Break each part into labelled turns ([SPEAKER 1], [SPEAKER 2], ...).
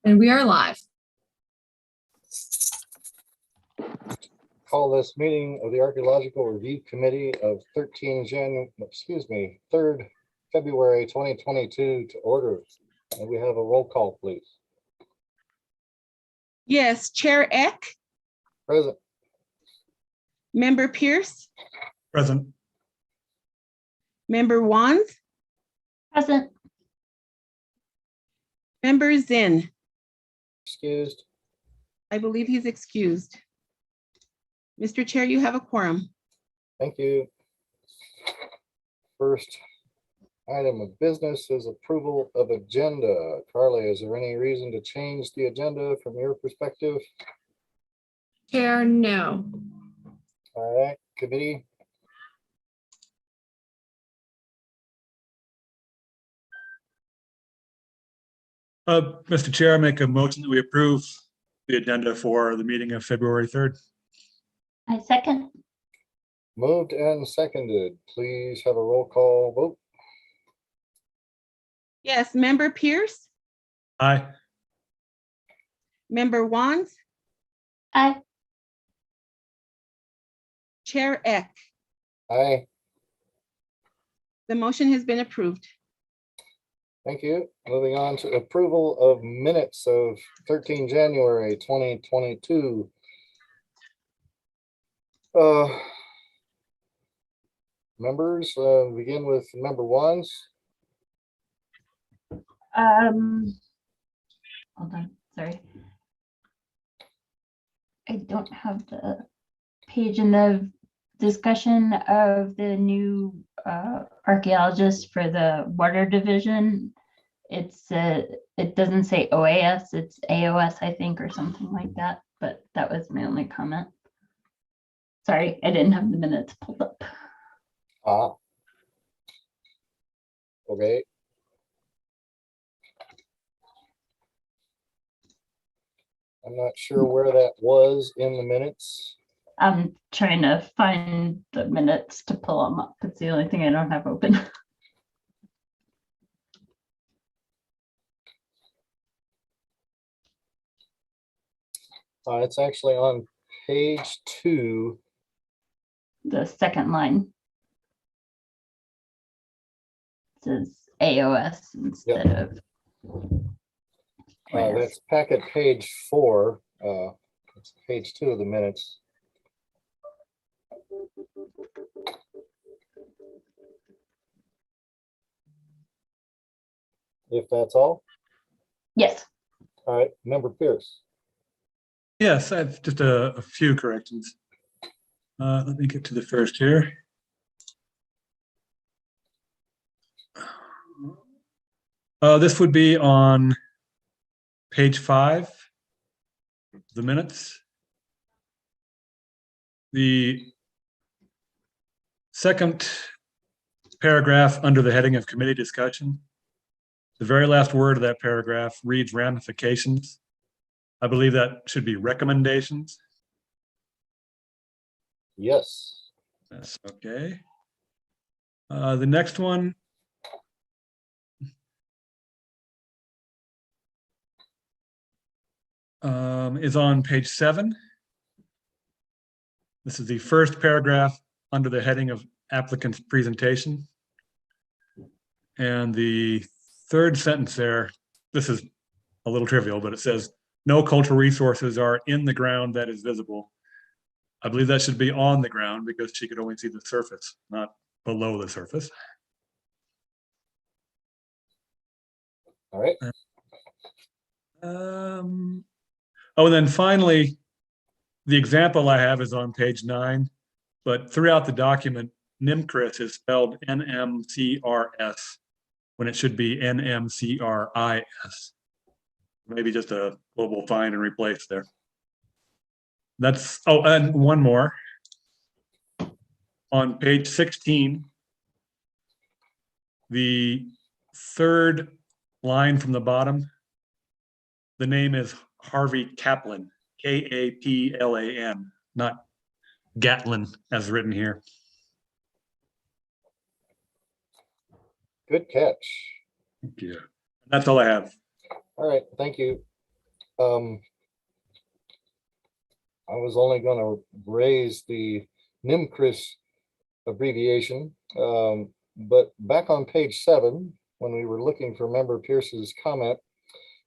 [SPEAKER 1] And we are live.
[SPEAKER 2] Call this meeting of the Archaeological Review Committee of 3rd February 2022 to order. And we have a roll call, please.
[SPEAKER 3] Yes, Chair Eck,
[SPEAKER 2] Present.
[SPEAKER 3] Member Pierce,
[SPEAKER 4] Present.
[SPEAKER 3] Member Wands,
[SPEAKER 5] Present.
[SPEAKER 3] Member Zinn.
[SPEAKER 2] Excused.
[SPEAKER 3] I believe he's excused. Mr. Chair, you have a quorum.
[SPEAKER 2] Thank you. First item of business is approval of agenda. Carly, is there any reason to change the agenda from your perspective?
[SPEAKER 1] Chair, no.
[SPEAKER 2] All right, committee.
[SPEAKER 4] Mr. Chair, I make a motion that we approve the agenda for the meeting of February 3rd.
[SPEAKER 5] I second.
[SPEAKER 2] Moved and seconded. Please have a roll call vote.
[SPEAKER 3] Yes, Member Pierce,
[SPEAKER 4] Aye.
[SPEAKER 3] Member Wands,
[SPEAKER 5] Aye.
[SPEAKER 3] Chair Eck.
[SPEAKER 2] Aye.
[SPEAKER 3] The motion has been approved.
[SPEAKER 2] Thank you. Moving on to approval of minutes of 13 January 2022. Members, begin with member Wands.
[SPEAKER 5] Hold on, sorry. I don't have the page in the discussion of the new archaeologist for the water division. It's it doesn't say OAS, it's AOS, I think, or something like that, but that was my only comment. Sorry, I didn't have the minutes pulled up.
[SPEAKER 2] Okay. I'm not sure where that was in the minutes.
[SPEAKER 5] I'm trying to find the minutes to pull them up. It's the only thing I don't have open.
[SPEAKER 2] It's actually on page 2.
[SPEAKER 5] The second line says AOS instead of OAS.
[SPEAKER 2] That's packet page 4. It's page 2 of the minutes. If that's all.
[SPEAKER 5] Yes.
[SPEAKER 2] All right, member Pierce.
[SPEAKER 4] Yes, I have just a few corrections. Let me get to the first here. This would be on page 5, the minutes. The second paragraph under the heading of committee discussion, the very last word of that paragraph reads ramifications. I believe that should be recommendations.
[SPEAKER 2] Yes.
[SPEAKER 4] That's okay. The next one is on page 7. This is the first paragraph under the heading of applicant's presentation. And the third sentence there, this is a little trivial, but it says, no cultural resources are in the ground that is visible. I believe that should be on the ground because she could only see the surface, not below the surface.
[SPEAKER 2] All right.
[SPEAKER 4] Oh, and then finally, the example I have is on page 9, but throughout the document, NMCRIS is spelled NMCRS when it should be NMCRIS. Maybe just a global find and replace there. That's, oh, and one more. On page 16, the third line from the bottom, the name is Harvey Kaplan, Kaplan, not Gatlin as written here.
[SPEAKER 2] Good catch.
[SPEAKER 4] Thank you. That's all I have.
[SPEAKER 2] All right, thank you. I was only gonna raise the NIMCRIS abbreviation, but back on page 7, when we were looking for Member Pierce's comment,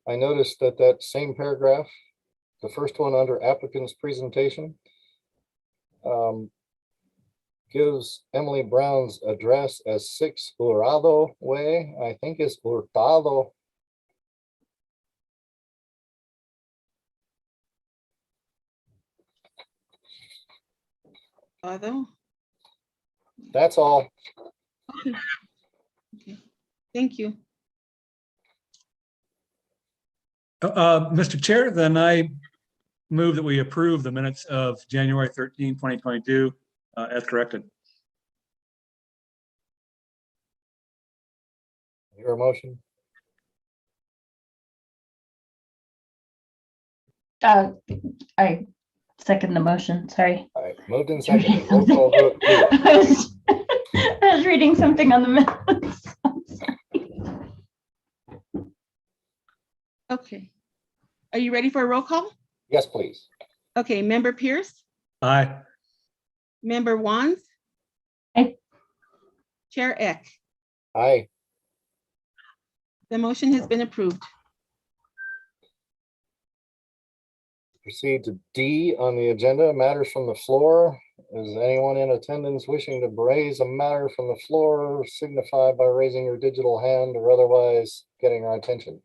[SPEAKER 2] I noticed that that same paragraph, the first one under applicant's presentation, gives Emily Brown's address as 6 Hurtado Way. I think it's Hurtado.
[SPEAKER 3] Although,
[SPEAKER 2] That's all.
[SPEAKER 3] okay, thank you.
[SPEAKER 4] Mr. Chair, then I move that we approve the minutes of January 13, 2022 as corrected.
[SPEAKER 2] Your motion.
[SPEAKER 5] I second the motion, sorry.
[SPEAKER 2] All right, moved and seconded. Roll call vote, please.
[SPEAKER 5] I was reading something on the minutes.
[SPEAKER 3] Okay. Are you ready for a roll call?
[SPEAKER 2] Yes, please.
[SPEAKER 3] Okay, Member Pierce,
[SPEAKER 4] Aye.
[SPEAKER 3] Member Wands.
[SPEAKER 5] Aye.
[SPEAKER 3] Chair Eck.
[SPEAKER 2] Aye.
[SPEAKER 3] The motion has been approved.
[SPEAKER 2] Proceed to D on the agenda, matters from the floor. Is anyone in attendance wishing to raise a matter from the floor, signify by raising your digital hand or otherwise getting our attention?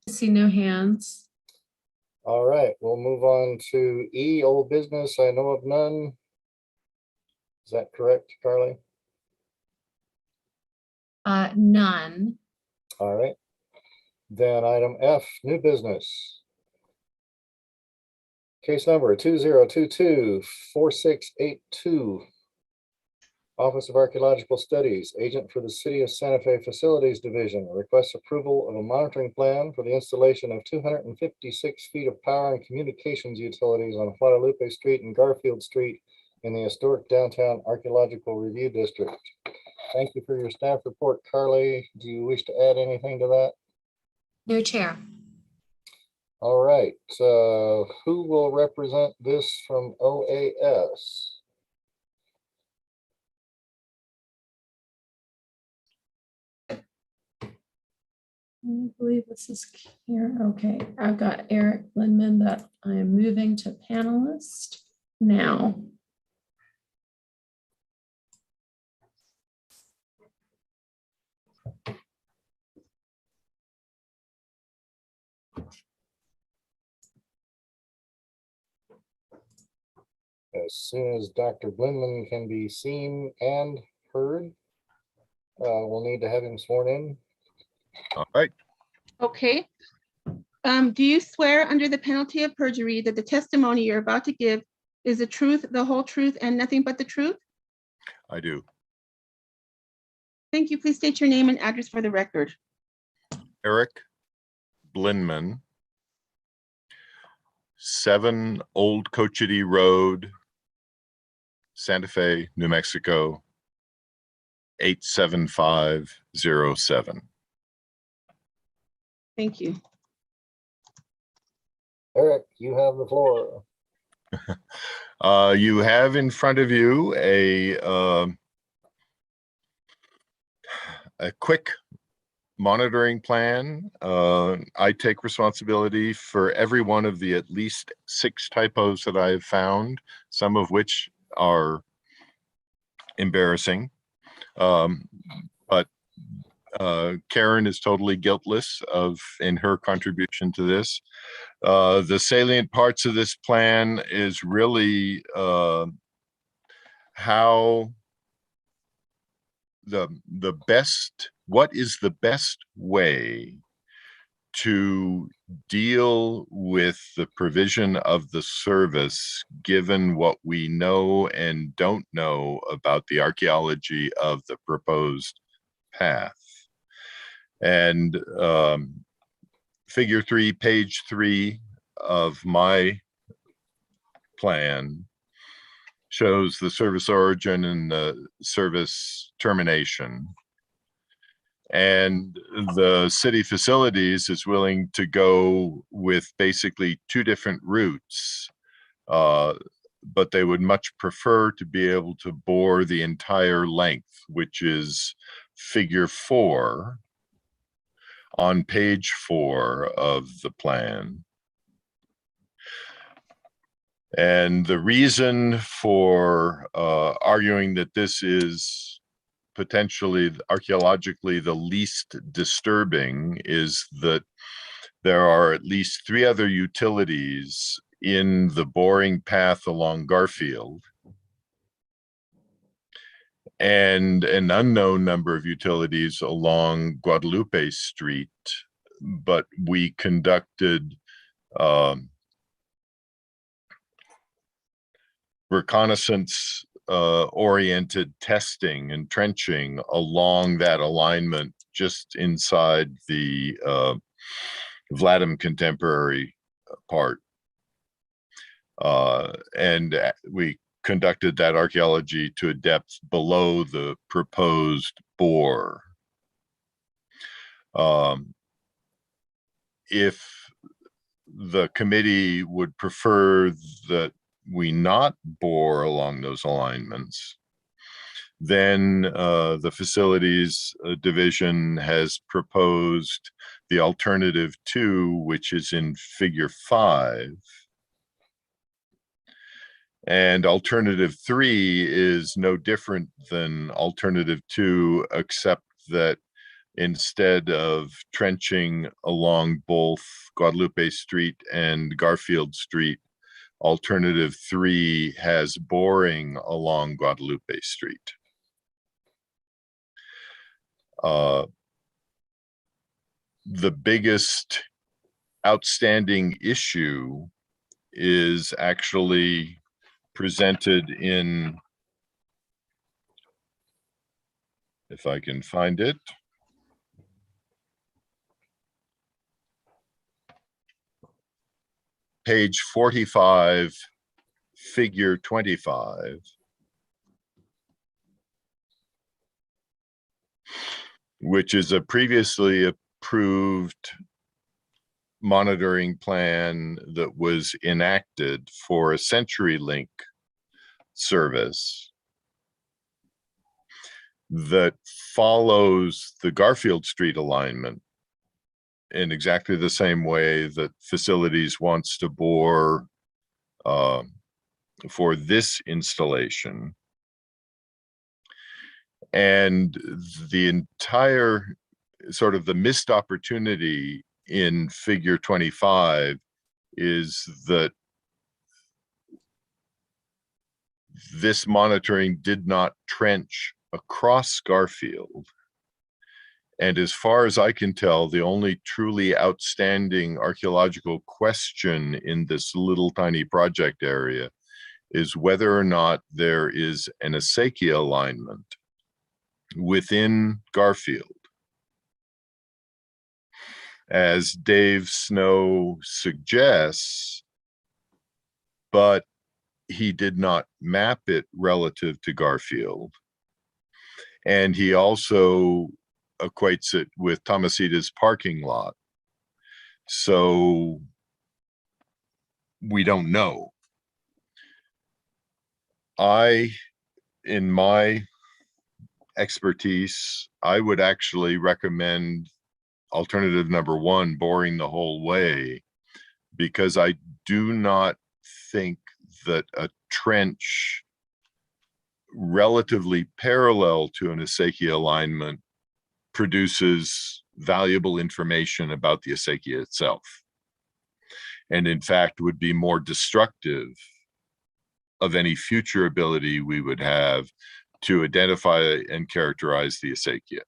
[SPEAKER 1] See no hands.
[SPEAKER 2] All right, we'll move on to E, old business. I know of none. Is that correct, Carly?
[SPEAKER 1] None.
[SPEAKER 2] All right. Then item F, new business. Case number 2022-4682. Office of Archaeological Studies, agent for the City of Santa Fe Facilities Division, requests approval of a monitoring plan for the installation of 256 feet of power and communications utilities on Guadalupe Street and Garfield Street in the historic Downtown Archaeological Review District. Thank you for your staff report, Carly. Do you wish to add anything to that?
[SPEAKER 1] No, Chair.
[SPEAKER 2] All right, who will represent this from OAS?
[SPEAKER 1] I believe this is here. Okay, I've got Eric Blindman that I am moving to panelist now.
[SPEAKER 2] As soon as Dr. Blindman can be seen and heard, we'll need to have him sworn in.
[SPEAKER 6] All right.
[SPEAKER 3] Okay. Do you swear under the penalty of perjury that the testimony you're about to give is the truth, the whole truth, and nothing but the truth?
[SPEAKER 6] I do.
[SPEAKER 3] Thank you. Please state your name and address for the record.
[SPEAKER 6] Eric Blindman, 7 Old Cochiti Road, Santa Fe, New Mexico, 87507.
[SPEAKER 3] Thank you.
[SPEAKER 2] Eric, you have the floor.
[SPEAKER 6] You have in front of you a quick monitoring plan. I take responsibility for every one of the at least 6 typos that I have found, some of which are embarrassing. But Karen is totally guiltless in her contribution to this. The salient parts of this plan is really how what is the best way to deal with the provision of the service, given what we know and don't know about the archaeology of the proposed path. And figure 3, page 3 of my plan shows the service origin and the service termination. And the city facilities is willing to go with basically two different routes. But they would much prefer to be able to bore the entire length, which is figure 4 on page 4 of the plan. And the reason for arguing that this is potentially archaeologically the least disturbing is that there are at least 3 other utilities in the boring path along Garfield, and an unknown number of utilities along Guadalupe Street. But we conducted reconnaissance oriented testing and trenching along that alignment just inside the Vladimir contemporary part. And we conducted that archaeology to a depth below the proposed bore. If the committee would prefer that we not bore along those alignments, then the facilities division has proposed the alternative 2, which is in figure 5. And alternative 3 is no different than alternative 2, except that instead of trenching along both Guadalupe Street and Garfield Street, alternative 3 has boring along Guadalupe Street. The biggest outstanding issue is actually presented in, if I can find it, page 45, figure 25. Which is a previously approved monitoring plan that was enacted for a CenturyLink service that follows the Garfield Street alignment in exactly the same way that facilities wants to bore for this installation. And the entire sort of the missed opportunity in figure 25 is that this monitoring did not trench across Garfield. And as far as I can tell, the only truly outstanding archaeological question in this little tiny project area is whether or not there is an acequia alignment within Garfield. As Dave Snow suggests, but he did not map it relative to Garfield. And he also equates it with Tomasita's parking lot. So we don't know. In my expertise, I would actually recommend alternative number 1, boring the whole way, because I do not think that a trench relatively parallel to an acequia alignment produces valuable information about the acequia itself, and in fact would be more destructive of any future ability we would have to identify and characterize the acequia.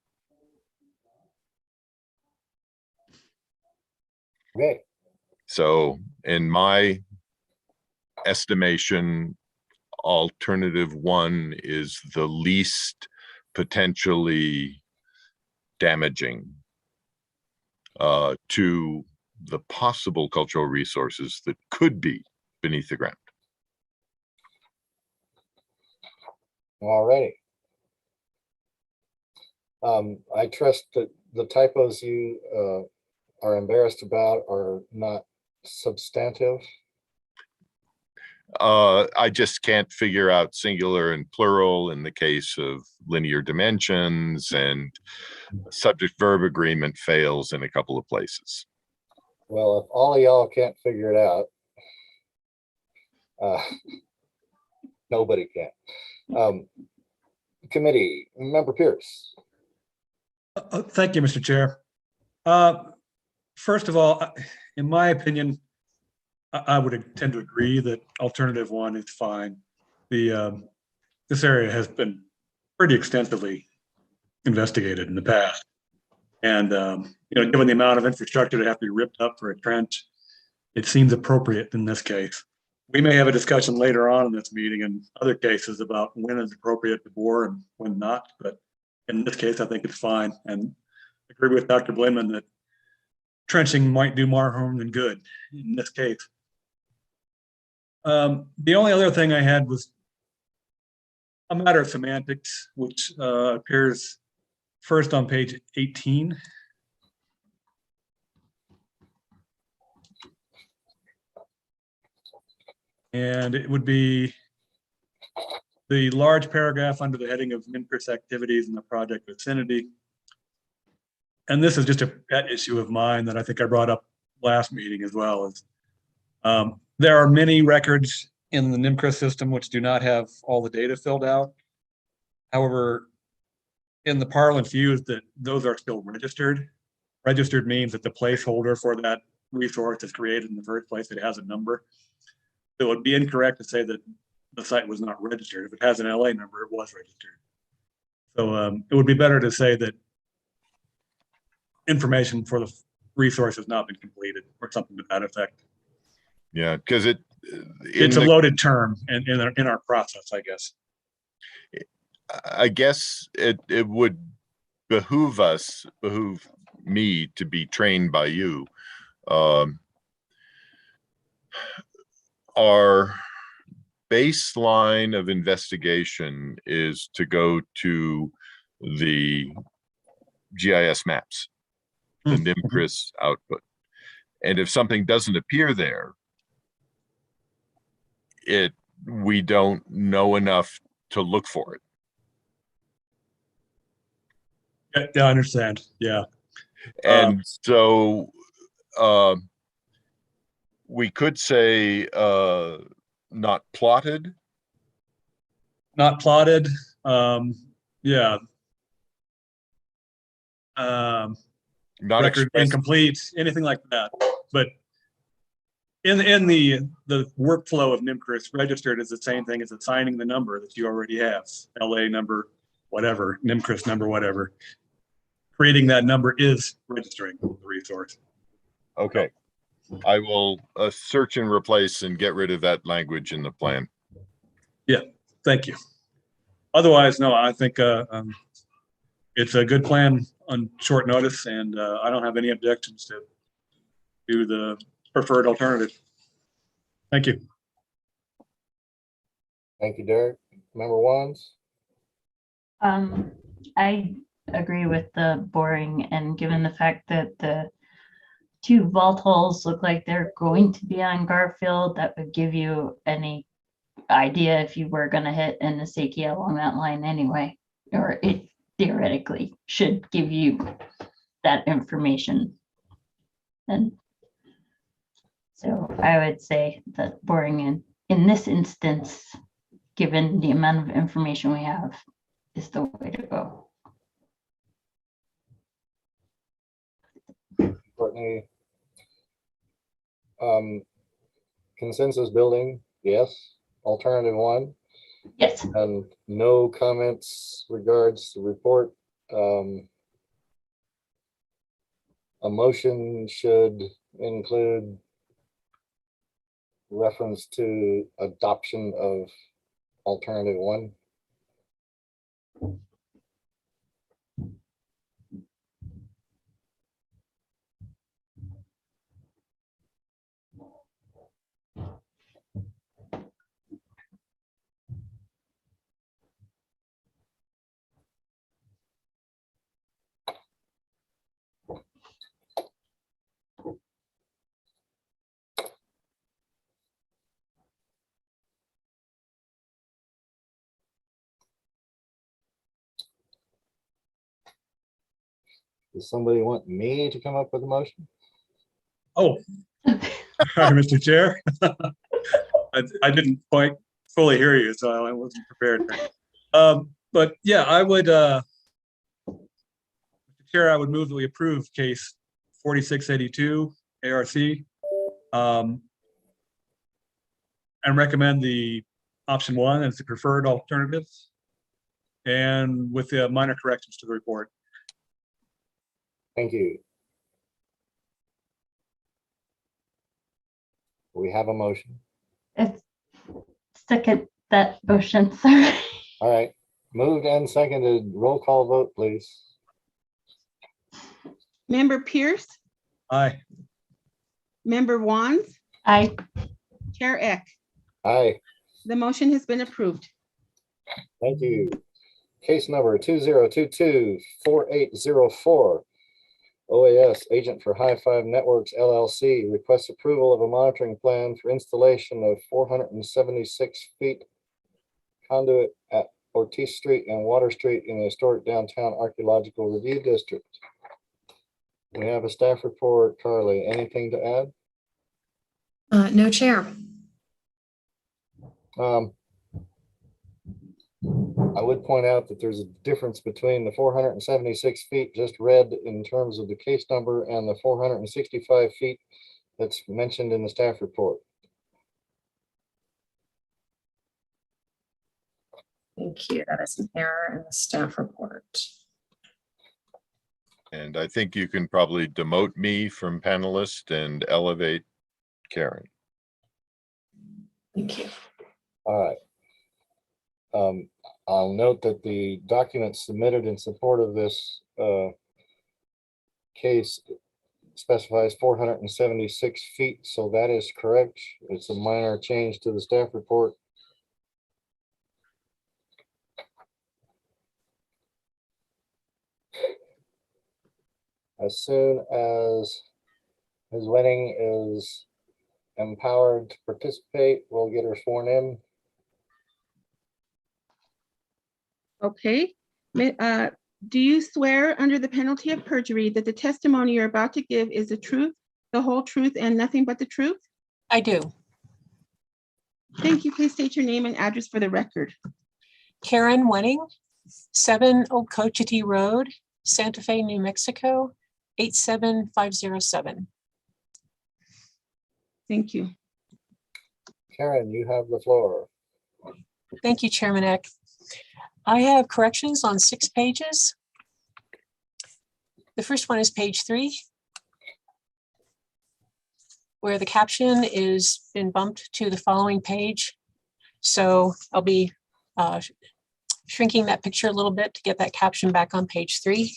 [SPEAKER 2] Okay.
[SPEAKER 6] So in my estimation, alternative 1 is the least potentially damaging to the possible cultural resources that could be beneath the ground.
[SPEAKER 2] All righty. I trust that the typos you are embarrassed about are not substantive.
[SPEAKER 6] I just can't figure out singular and plural in the case of linear dimensions, and subject verb agreement fails in a couple of places.
[SPEAKER 2] Well, if all of y'all can't figure it out, nobody can. Committee, Member Pierce.
[SPEAKER 4] Thank you, Mr. Chair. First of all, in my opinion, I would tend to agree that alternative one is fine. This area has been pretty extensively investigated in the past. And, given the amount of infrastructure that have to be ripped up for a trench, it seems appropriate in this case. We may have a discussion later on in this meeting and other cases about when is appropriate to bore and when not, but in this case, I think it's fine. And I agree with Dr. Blindman that trenching might do more harm than good in this case. The only other thing I had was a matter of semantics, which appears first on page 18. And it would be the large paragraph under the heading of NIMCRIS activities in the project vicinity. And this is just a pet issue of mine that I think I brought up last meeting as well. Is there are many records in the NIMCRIS system which do not have all the data filled out. However, in the parlance used, that those are still registered. Registered means that the placeholder for that resource is created in the first place. It has a number. So it would be incorrect to say that the site was not registered. If it has an LA number, it was registered. So it would be better to say that information for the resource has not been completed or something to that effect.
[SPEAKER 6] Yeah, because
[SPEAKER 4] It's a loaded term in our process, I guess.
[SPEAKER 6] I guess it would behoove me to be trained by you. Our baseline of investigation is to go to the GIS maps, the NIMCRIS output. And if something doesn't appear there, we don't know enough to look for it.
[SPEAKER 4] Yeah, I understand. Yeah.
[SPEAKER 6] And so we could say not plotted.
[SPEAKER 4] Not plotted. Yeah.
[SPEAKER 6] Not
[SPEAKER 4] Record incomplete, anything like that. But in the workflow of NIMCRIS, registered is the same thing as assigning the number that you already have, LA number, whatever, NIMCRIS number, whatever. Creating that number is registering the resource.
[SPEAKER 6] Okay. I will search and replace and get rid of that language in the plan.
[SPEAKER 4] Yeah, thank you. Otherwise, no, I think it's a good plan on short notice, and I don't have any objections to the preferred alternative. Thank you.
[SPEAKER 2] Thank you, Derek. Member Wands.
[SPEAKER 5] I agree with the boring, and given the fact that the two vault holes look like they're going to be on Garfield, that would give you any idea if you were going to hit an acequia along that line anyway, or it theoretically should give you that information. And so I would say that boring in this instance, given the amount of information we have, is the way to go.
[SPEAKER 2] Courtney. Consensus building, yes. Alternative one.
[SPEAKER 5] Yes.
[SPEAKER 2] And no comments regards the report. A motion should include reference to adoption of alternative one. Does somebody want me to come up with a motion?
[SPEAKER 4] Oh, sorry, Mr. Chair. I didn't quite fully hear you, so I wasn't prepared. But yeah, I would, Mr. Chair, I would move that we approve case 4682 ARC. And recommend the option 1 as the preferred alternative. And with the minor corrections to the report.
[SPEAKER 2] Thank you. We have a motion.
[SPEAKER 5] It's second that motion, sorry.
[SPEAKER 2] All right, moved and seconded. Roll call vote, please.
[SPEAKER 3] Member Pierce,
[SPEAKER 4] Aye.
[SPEAKER 3] Member Wands,
[SPEAKER 5] I,
[SPEAKER 3] Chair Eck.
[SPEAKER 2] Aye,
[SPEAKER 3] The motion has been approved.
[SPEAKER 2] thank you. Case number 2022-4804. OAS, Agent for High Five Networks LLC, requests approval of a monitoring plan for installation of 476 feet conduit at Ortiz Street and Water Street in the historic Downtown Archeological Review District. We have a staff report. Carly, anything to add?
[SPEAKER 1] No, Chair.
[SPEAKER 2] I would point out that there's a difference between the 476 feet just read in terms of the case number and the 465 feet that's mentioned in the staff report.
[SPEAKER 1] Thank you. That is an error in the staff report.
[SPEAKER 6] And I think you can probably demote me from panelist and elevate Karen.
[SPEAKER 1] Thank you.
[SPEAKER 2] All right. I'll note that the document submitted in support of this case specifies 476 feet, so that is correct. It's a minor change to the staff report. As soon as Ms. Wenning is empowered to participate, we'll get her sworn in.
[SPEAKER 3] Okay. Do you swear under the penalty of perjury that the testimony you're about to give is the truth, the whole truth, and nothing but the truth?
[SPEAKER 7] I do.
[SPEAKER 3] Thank you. Please state your name and address for the record.
[SPEAKER 7] Karen Wenning, 7 Old Cochiti Road, Santa Fe, New Mexico, 87507.
[SPEAKER 3] Thank you.
[SPEAKER 2] Karen, you have the floor.
[SPEAKER 7] Thank you, Chairman Eck. I have corrections on 6 pages. The first one is page 3, where the caption is been bumped to the following page. So I'll be shrinking that picture a little bit to get that caption back on page 3.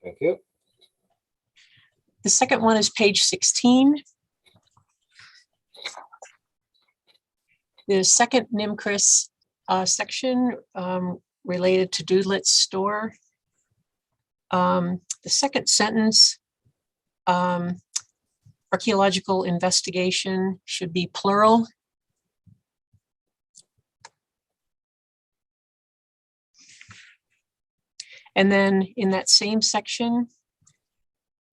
[SPEAKER 2] Thank you.
[SPEAKER 7] The second one is page 16. The second NIMCRIS section related to Doodlet's store. The second sentence, archaeological investigation, should be plural. And then in that same section,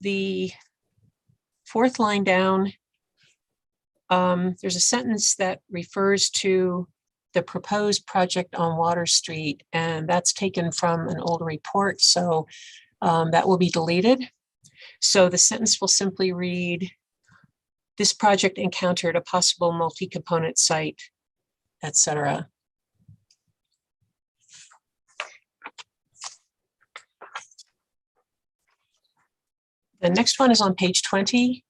[SPEAKER 7] the 4th line down, there's a sentence that refers to the proposed project on Water Street, and that's taken from an old report, so that will be deleted. So the sentence will simply read, this project encountered a possible multi-component site, etc. The next one is on page 20.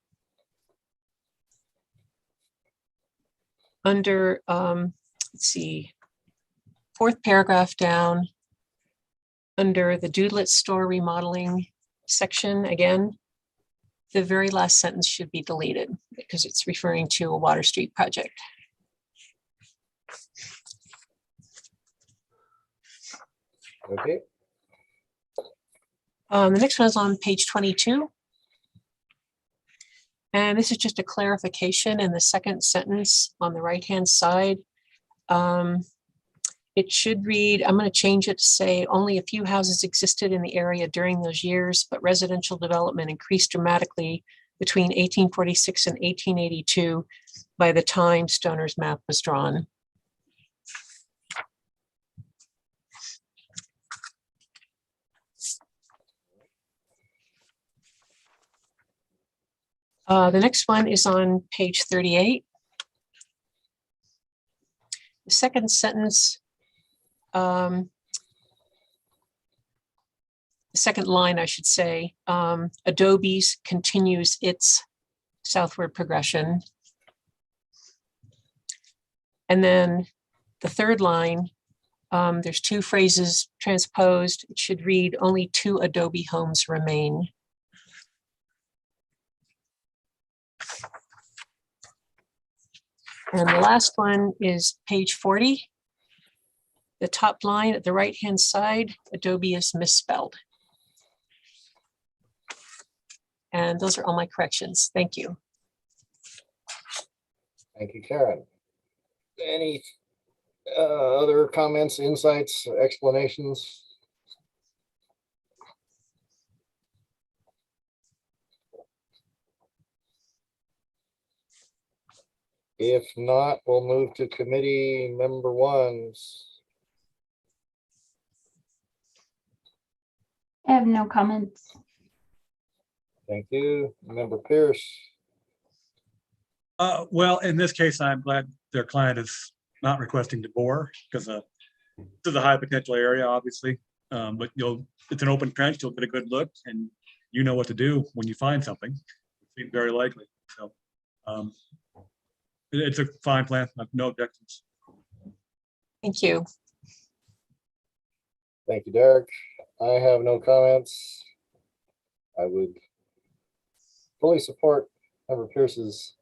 [SPEAKER 7] Under, let's see, 4th paragraph down, under the Doodlet store remodeling section, again, the very last sentence should be deleted because it's referring to a Water Street project.
[SPEAKER 2] Okay.
[SPEAKER 7] The next one is on page 22. And this is just a clarification in the second sentence on the right-hand side. it should read, I'm going to change it to say only a few houses existed in the area during those years, but residential development increased dramatically between 1846 and 1882 by the time Stoner's map was drawn. The next one is on page 38. The second sentence, the second line, I should say, Adobe's continues its southward progression. And then the third line, there's two phrases transposed. It should read, only 2 Adobe homes remain. And the last one is page 40. The top line at the right-hand side, Adobe is misspelled. And those are all my corrections. Thank you.
[SPEAKER 2] Thank you, Karen. Any other comments, insights, explanations? If not, we'll move to committee member ones.
[SPEAKER 5] I have no comments.
[SPEAKER 2] Thank you. Member Pierce.
[SPEAKER 4] Well, in this case, I'm glad their client is not requesting to bore because this is a high potential area, obviously. But it's an open trench. You'll get a good look, and you know what to do when you find something. It seems very likely. So it's a fine plan. I have no objections.
[SPEAKER 7] Thank you.
[SPEAKER 2] Thank you, Derek. I have no comments. I would fully support Member Pierce's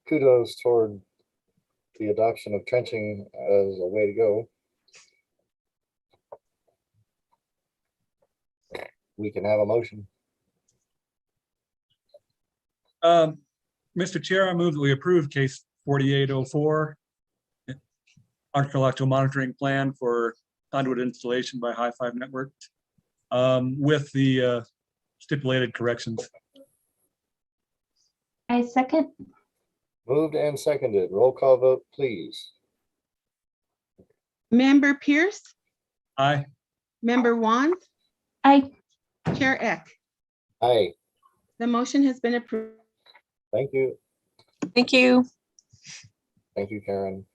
[SPEAKER 2] kudos toward the adoption of trenching as a way to go. We can have a motion.
[SPEAKER 4] Mr. Chair, I move that we approve case 4804, archaeological monitoring plan for conduit installation by High Five Network, with the stipulated corrections.
[SPEAKER 5] I second.
[SPEAKER 2] Moved and seconded. Roll call vote, please.
[SPEAKER 3] Member Pierce,
[SPEAKER 4] Aye.
[SPEAKER 3] Member Wand,
[SPEAKER 5] I
[SPEAKER 3] Chair Eck.
[SPEAKER 2] Aye.
[SPEAKER 3] The motion has been approved.
[SPEAKER 2] Thank you.
[SPEAKER 7] Thank you.
[SPEAKER 2] Thank you, Karen.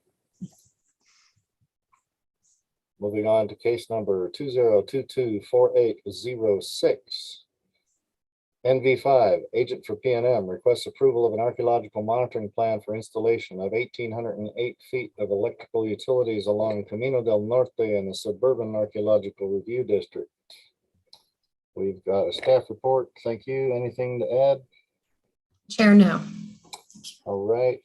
[SPEAKER 2] Moving on to case number 20224806. NV5, agent for PNM, requests approval of an archaeological monitoring plan for installation of 1,808 feet of electrical utilities along Camino del Norte in the Suburban Archaeological Review District. We've got a staff report. Thank you. Anything to add?
[SPEAKER 1] Chair, no.
[SPEAKER 2] All right.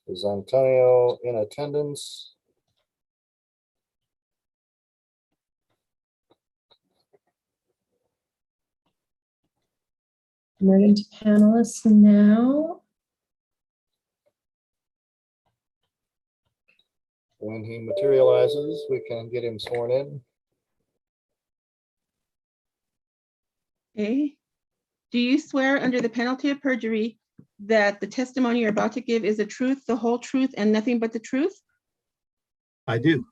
[SPEAKER 2] Is Antonio in attendance?
[SPEAKER 1] Moving to panelists now.
[SPEAKER 2] When he materializes, we can get him sworn in.
[SPEAKER 3] Okay. Do you swear under the penalty of perjury that the testimony you're about to give is the truth, the whole truth, and nothing but the truth?
[SPEAKER 8] I do.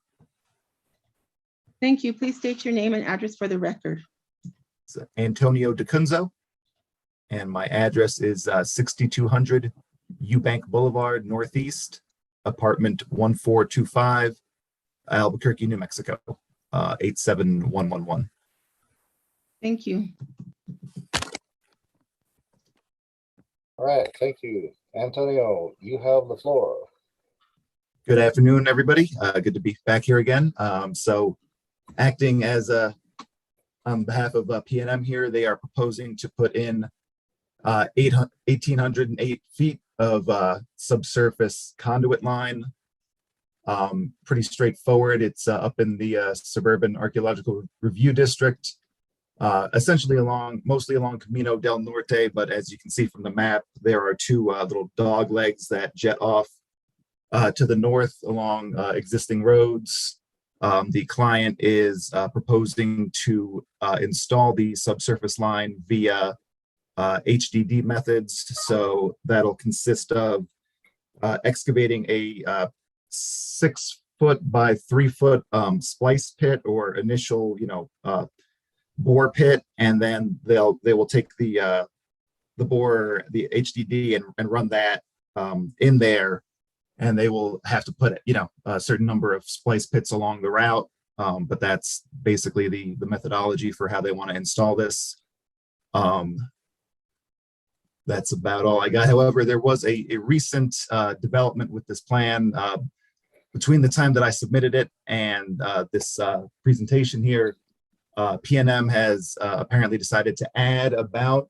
[SPEAKER 3] Thank you. Please state your name and address for the record.
[SPEAKER 8] It's Antonio DeCunzo, and my address is 6200 Eubank Boulevard, Northeast, apartment 1425, Albuquerque, New Mexico, 87111.
[SPEAKER 3] Thank you.
[SPEAKER 2] All right, thank you. Antonio, you have the floor.
[SPEAKER 8] Good afternoon, everybody. Good to be back here again. So acting as on behalf of PNM here, they are proposing to put in 1,808 feet of subsurface conduit line. Pretty straightforward. It's up in the Suburban Archaeological Review District, essentially mostly along Camino del Norte, but as you can see from the map, there are two little dog legs that jet off to the north along existing roads. The client is proposing to install the subsurface line via HDD methods. So that'll consist of excavating a 6 foot by 3 foot splice pit or initial, bore pit, and then they will take the bore, the HDD, and run that in there, and they will have to put a certain number of splice pits along the route. But that's basically the methodology for how they want to install this. That's about all I got. However, there was a recent development with this plan between the time that I submitted it and this presentation here. PNM has apparently decided to add about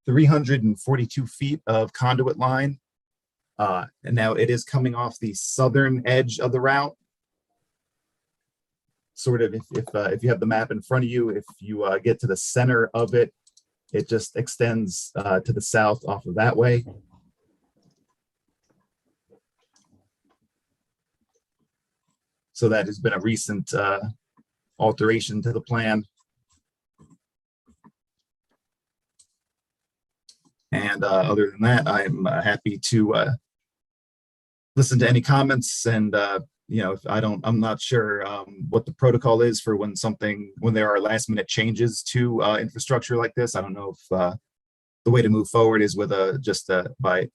[SPEAKER 8] 342 feet of conduit line. And now it is coming off the southern edge of the route. Sort of, if you have the map in front of you, if you get to the center of it, it just extends to the south off of that way. So that has been a recent alteration to the plan. And other than that, I'm happy to listen to any comments. And if I'm not sure what the protocol is for when there are last minute changes to infrastructure like this. I don't know if the way to move forward is with by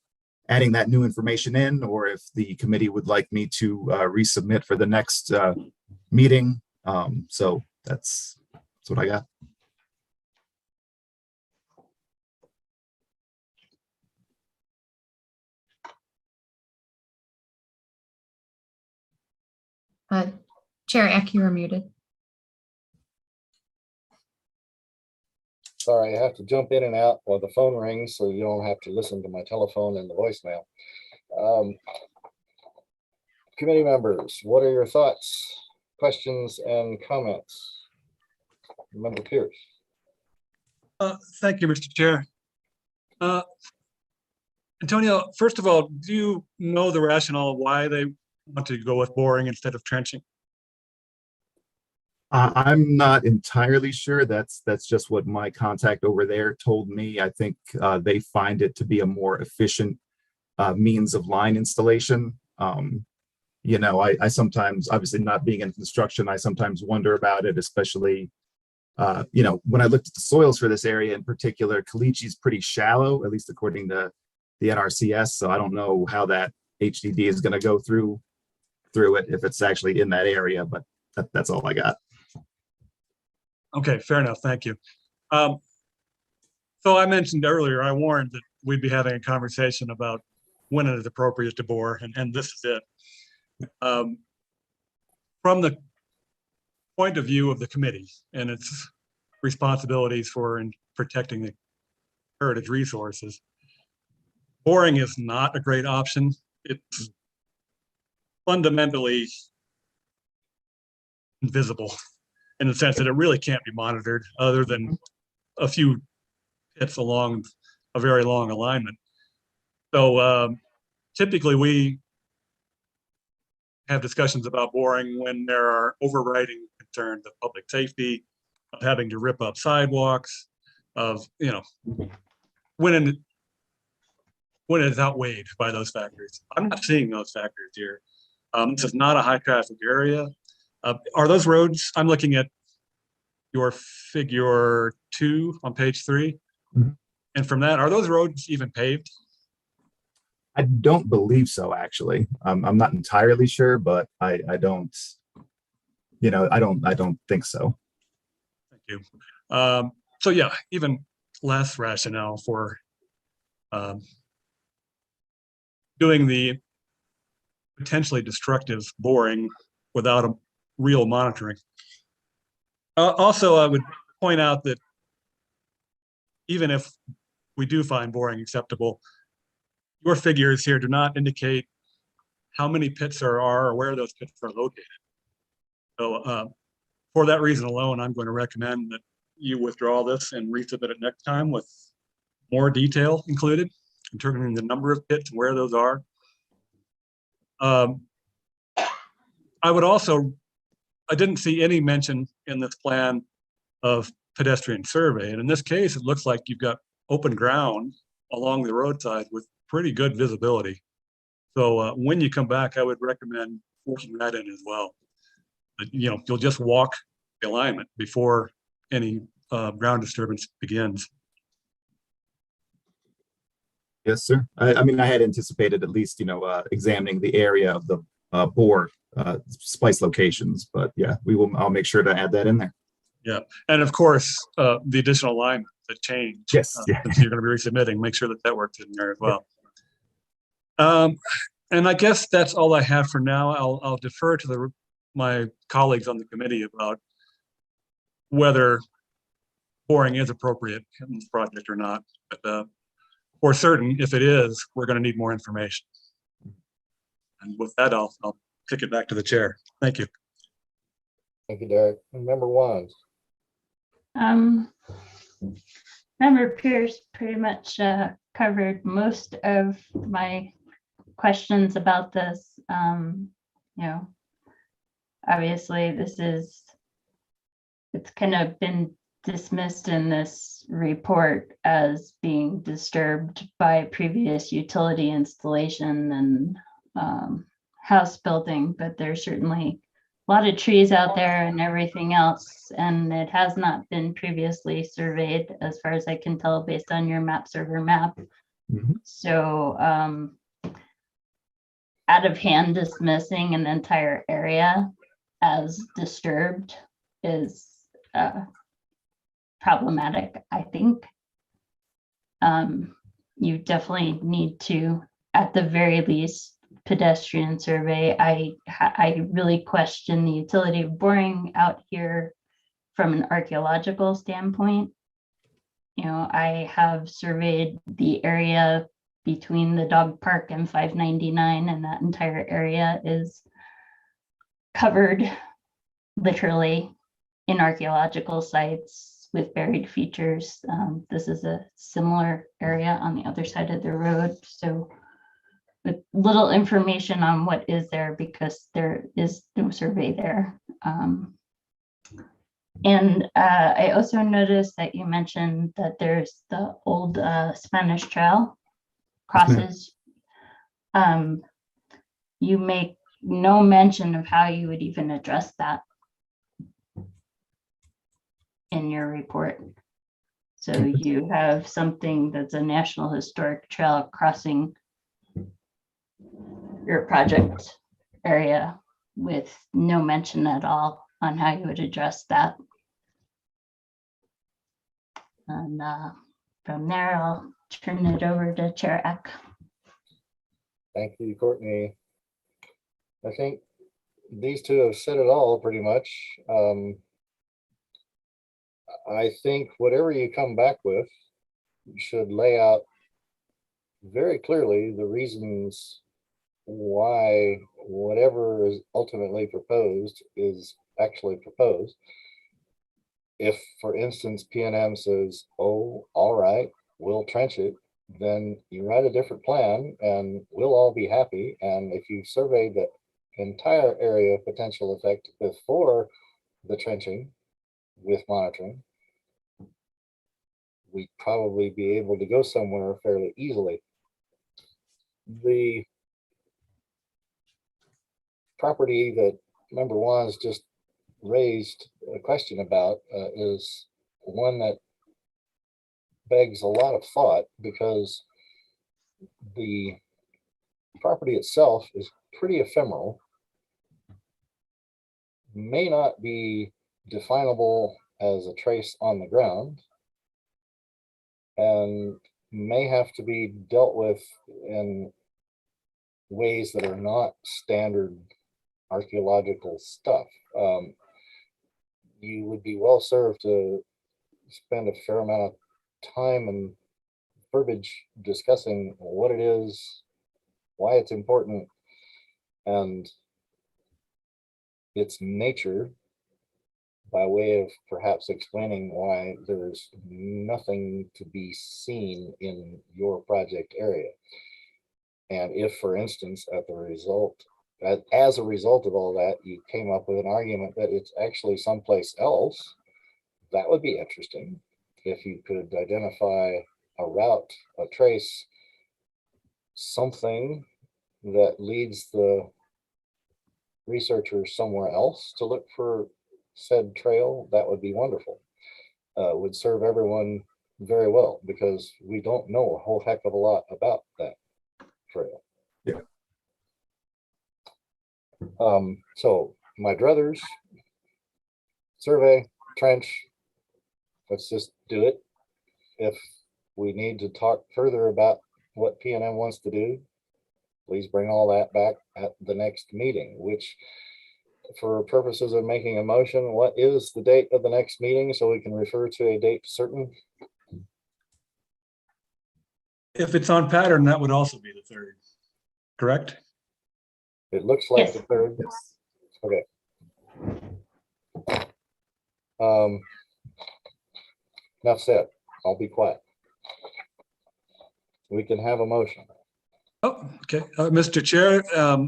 [SPEAKER 8] adding that new information in, or if the committee would like me to resubmit for the next meeting. So that's what I got.
[SPEAKER 1] Chair Eck, you are muted.
[SPEAKER 2] Sorry, I have to jump in and out while the phone rings, so you don't have to listen to my telephone and the voicemail. Committee members, what are your thoughts, questions, and comments? Member Pierce.
[SPEAKER 4] Thank you, Mr. Chair. Antonio, first of all, do you know the rationale why they want to go with boring instead of trenching?
[SPEAKER 8] I'm not entirely sure. That's just what my contact over there told me. I think they find it to be a more efficient means of line installation. I sometimes, obviously not being in construction, I sometimes wonder about it, especially, when I looked at the soils for this area in particular. Caliche is pretty shallow, at least according to the NRCS. So I don't know how that HDD is going to go through it if it's actually in that area, but that's all I got.
[SPEAKER 4] Okay, fair enough. Thank you. So I mentioned earlier, I warned that we'd be having a conversation about when it is appropriate to bore, and this is it. From the point of view of the committee and its responsibilities for protecting the heritage resources, boring is not a great option. It's fundamentally invisible in the sense that it really can't be monitored other than a few hits along a very long alignment. So typically we have discussions about boring when there are overriding concerns of public safety, of having to rip up sidewalks, of, when it's outweighed by those factors. I'm not seeing those factors here. This is not a high traffic area. Are those roads, I'm looking at your figure 2 on page 3.
[SPEAKER 8] Mm-hmm.
[SPEAKER 4] And from that, are those roads even paved?
[SPEAKER 8] I don't believe so, actually. I'm not entirely sure, but I don't think so.
[SPEAKER 4] Thank you. So yeah, even less rationale for doing the potentially destructive boring without a real monitoring. Also, I would point out that even if we do find boring acceptable, your figures here do not indicate how many pits there are or where those pits are located. So for that reason alone, I'm going to recommend that you withdraw this and resubmit it next time with more detail included, determining the number of pits and where those are. Um, I would also, I didn't see any mention in this plan of pedestrian survey. And in this case, it looks like you've got open ground along the roadside with pretty good visibility. So when you come back, I would recommend working that in as well. But, you know, you'll just walk the alignment before any ground disturbance begins.
[SPEAKER 8] Yes, sir. I mean, I had anticipated at least, examining the area of the bore splice locations, but yeah, I'll make sure to add that in there.
[SPEAKER 4] Yeah, and of course, the additional alignment, the change.
[SPEAKER 8] Yes, yeah.
[SPEAKER 4] Since you're going to be resubmitting, make sure that works in there as well. And I guess that's all I have for now. I'll defer to my colleagues on the committee about whether boring is appropriate in this project or not. But for certain, if it is, we're going to need more information. And with that, I'll kick it back to the chair. Thank you.
[SPEAKER 2] Thank you, Derek. And Member Wands.
[SPEAKER 5] Member Pierce pretty much covered most of my questions about this. Obviously it's kind of been dismissed in this report as being disturbed by previous utility installation and house building, but there's certainly a lot of trees out there and everything else, and it has not been previously surveyed as far as I can tell based on your map server map.
[SPEAKER 8] Mhm.
[SPEAKER 5] So out of hand dismissing an entire area as disturbed is problematic, I think. You definitely need to, at the very least, pedestrian survey. I really question the utility of boring out here from an archaeological standpoint. I have surveyed the area between the dog park and 599, and that entire area is covered literally in archaeological sites with buried features. This is a similar area on the other side of the road. So with little information on what is there, because there is no survey there. And I also noticed that you mentioned that there's the old Spanish Trail crosses. You make no mention of how you would even address that in your report. So you have something that's a National Historic Trail crossing your project area with no mention at all on how you would address that. And from there, I'll turn it over to Chair Eck.
[SPEAKER 2] Thank you, Courtney. I think these two have said it all pretty much. I think whatever you come back with should lay out very clearly the reasons why whatever is ultimately proposed is actually proposed. If, for instance, PNM says, oh, all right, we'll trench it, then you write a different plan and we'll all be happy. And if you survey the entire area of potential effect before the trenching with monitoring, we'd probably be able to go somewhere fairly easily. The property that Member Wands just raised a question about is one that begs a lot of thought, because the property itself is pretty ephemeral, may not be definable as a trace on the ground, and may have to be dealt with in ways that are not standard archaeological stuff. You would be well served to spend a fair amount of time and verbiage discussing what it is, why it's important, and its nature, by way of perhaps explaining why there's nothing to be seen in your project area. And if, for instance, as a result as a result of all that, you came up with an argument that it's actually someplace else. That would be interesting if you could identify a route, a trace, something that leads the researchers somewhere else to look for said trail. That would be wonderful. Would serve everyone very well, because we don't know a whole heck of a lot about that trail.
[SPEAKER 8] Yeah.
[SPEAKER 2] So my druthers, survey, trench, let's just do it. If we need to talk further about what PNM wants to do, please bring all that back at the next meeting, which, for purposes of making a motion, what is the date of the next meeting so we can refer to a date certain?
[SPEAKER 4] If it's on pattern, that would also be the 3rd, correct?
[SPEAKER 2] It looks like
[SPEAKER 5] Yes.
[SPEAKER 2] the 3rd.
[SPEAKER 8] Yes.
[SPEAKER 2] Okay. Enough said. I'll be quiet. We can have a motion.
[SPEAKER 4] Oh, okay. Mr. Chair,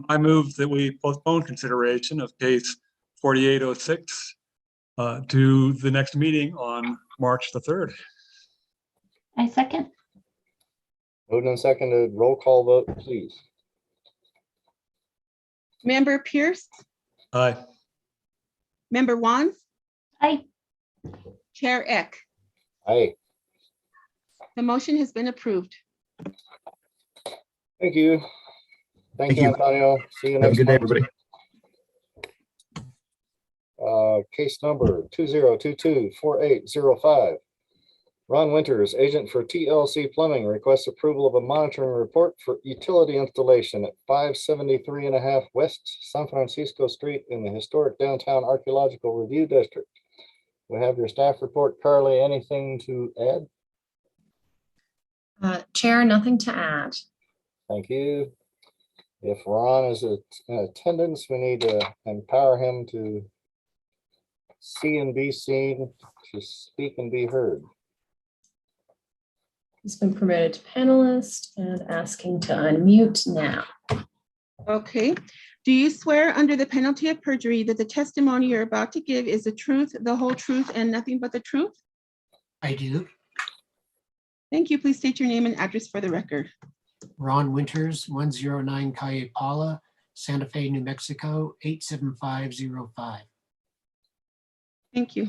[SPEAKER 4] I move that we postpone consideration of case 4806 to the next meeting on March the 3rd.
[SPEAKER 5] I second.
[SPEAKER 2] Moved and seconded, roll call vote, please.
[SPEAKER 3] Member Pierce,
[SPEAKER 4] Aye.
[SPEAKER 3] Member Wands,
[SPEAKER 5] Aye.
[SPEAKER 3] Chair Eck.
[SPEAKER 2] Aye,
[SPEAKER 3] The motion has been approved.
[SPEAKER 2] thank you. Thank
[SPEAKER 8] Thank
[SPEAKER 2] you,
[SPEAKER 8] you.
[SPEAKER 2] Antonio. See you
[SPEAKER 8] Have a
[SPEAKER 2] next
[SPEAKER 8] good day,
[SPEAKER 2] month.
[SPEAKER 8] everybody.
[SPEAKER 2] Case number 2022-4805. Ron Winters, agent for TLC Plumbing, requests approval of a monitoring report for utility installation at 573.5 West San Francisco Street in the historic Downtown Archeological Review District. We have your staff report. Carly, anything to add?
[SPEAKER 1] Chair, nothing to add.
[SPEAKER 2] Thank you. If Ron is in attendance, we need to empower him to see and be seen, to speak and be heard.
[SPEAKER 1] He's been promoted to panelist and asking to unmute now.
[SPEAKER 3] Okay. Do you swear under the penalty of perjury that the testimony you're about to give is the truth, the whole truth, and nothing but the truth?
[SPEAKER 9] I do.
[SPEAKER 3] Thank you. Please state your name and address for the record.
[SPEAKER 9] Ron Winters, 109 Calle Paula, Santa Fe, New Mexico, 87505.
[SPEAKER 3] Thank you.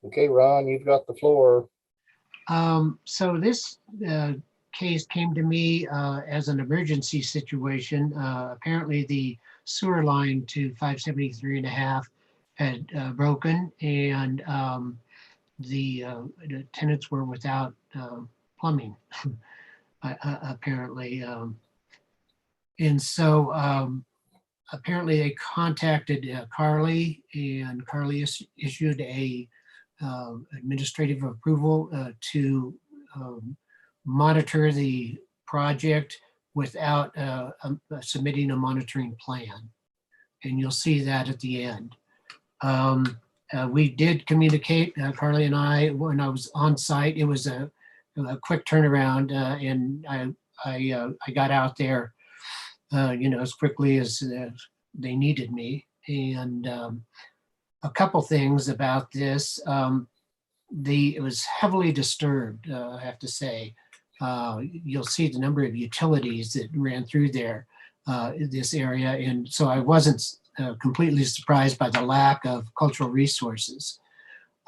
[SPEAKER 2] Okay, Ron, you've got the floor.
[SPEAKER 9] So this case came to me as an emergency situation. Apparently the sewer line to 573.5 had broken, and the tenants were without plumbing, apparently. And so apparently they contacted Carly, and Carly issued a administrative approval to monitor the project without submitting a monitoring plan. And you'll see that at the end. We did communicate, Carly and I, when I was on site. It was a quick turnaround, and I got out there, as quickly as they needed me. And a couple things about this. It was heavily disturbed, I have to say. You'll see the number of utilities that ran through there, this area. And so I wasn't completely surprised by the lack of cultural resources.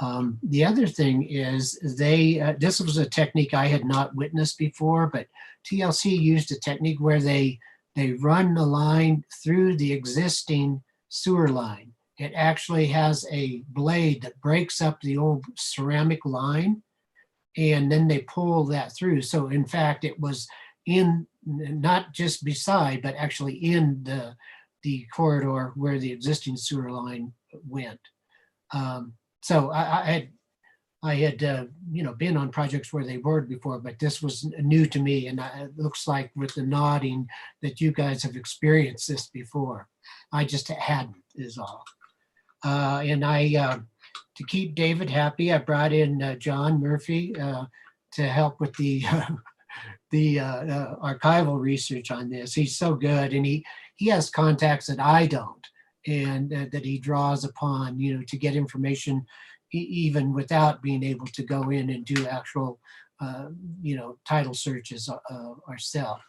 [SPEAKER 9] The other thing is this was a technique I had not witnessed before, but TLC used a technique where they run the line through the existing sewer line. It actually has a blade that breaks up the old ceramic line, and then they pull that through. So in fact, it was in, not just beside, but actually in the corridor where the existing sewer line went. So I had been on projects where they bored before, but this was new to me. And it looks like with the nodding that you guys have experienced this before. I just hadn't, is all. And to keep David happy, I brought in John Murphy to help with the archival research on this. He's so good, and he has contacts that I don't, and that he draws upon, to get information even without being able to go in and do actual, title searches ourselves.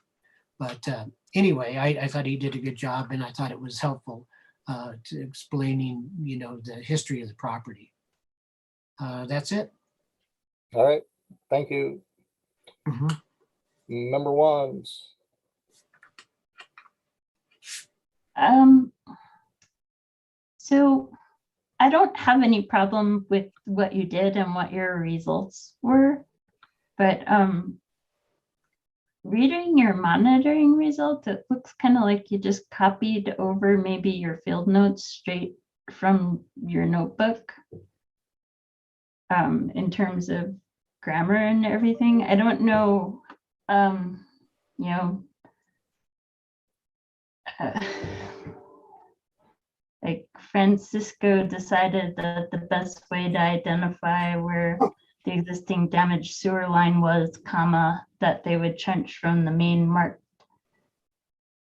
[SPEAKER 9] But anyway, I thought he did a good job, and I thought it was helpful to explaining, the history of the property. That's it.
[SPEAKER 2] All right, thank you.
[SPEAKER 9] Mhm.
[SPEAKER 2] Number ones.
[SPEAKER 5] So I don't have any problem with what you did and what your results were, but reading your monitoring results, it looks kind of like you just copied over maybe your field notes straight from your notebook in terms of grammar and everything. I don't know, like Francisco decided that the best way to identify where the existing damaged sewer line was, that they would trench from the main marked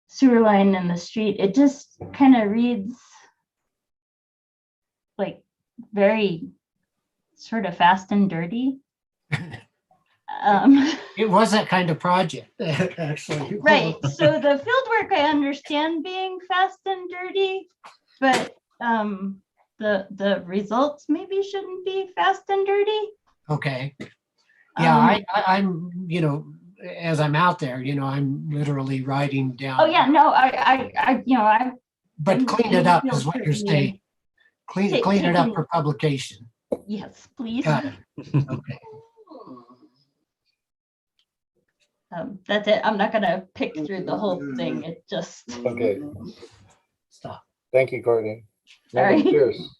[SPEAKER 5] sewer line in the street. It just kind of reads like very sort of fast and dirty.
[SPEAKER 9] It was that kind of project, actually.
[SPEAKER 5] Right. So the field work, I understand being fast and dirty, but the results maybe shouldn't be fast and dirty.
[SPEAKER 9] Okay. Yeah, I'm, as I'm out there, I'm literally writing down.
[SPEAKER 5] Oh yeah, no, I
[SPEAKER 9] But clean it up is what you're saying. Clean it up for publication.
[SPEAKER 5] Yes, please.
[SPEAKER 9] Got it. Okay.
[SPEAKER 5] That's it. I'm not gonna pick through the whole thing. It just.
[SPEAKER 2] Okay,
[SPEAKER 9] Stop.
[SPEAKER 2] thank you, Courtney.
[SPEAKER 5] Sorry.
[SPEAKER 2] Member Pierce.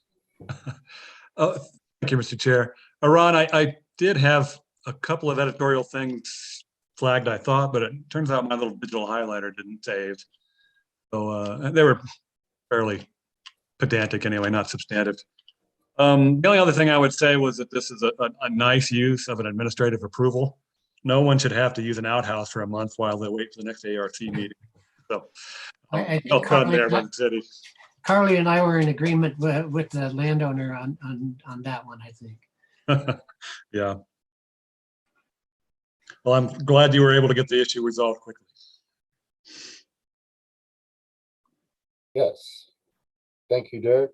[SPEAKER 4] Oh, thank you, Mr. Chair. Ron, I did have a couple of editorial things flagged, I thought, but it turns out my little digital highlighter didn't save. So they were fairly pedantic anyway, not substantive. The only other thing I would say was that this is a nice use of an administrative approval. No one should have to use an outhouse for a month while they wait for the next ARC meeting. So
[SPEAKER 9] I
[SPEAKER 4] well
[SPEAKER 9] think
[SPEAKER 4] done there by the city.
[SPEAKER 9] Carly and I were in agreement with the landowner on that one, I think.
[SPEAKER 4] Yeah. Well, I'm glad you were able to get the issue resolved quickly.
[SPEAKER 2] Yes. Thank you, Derek.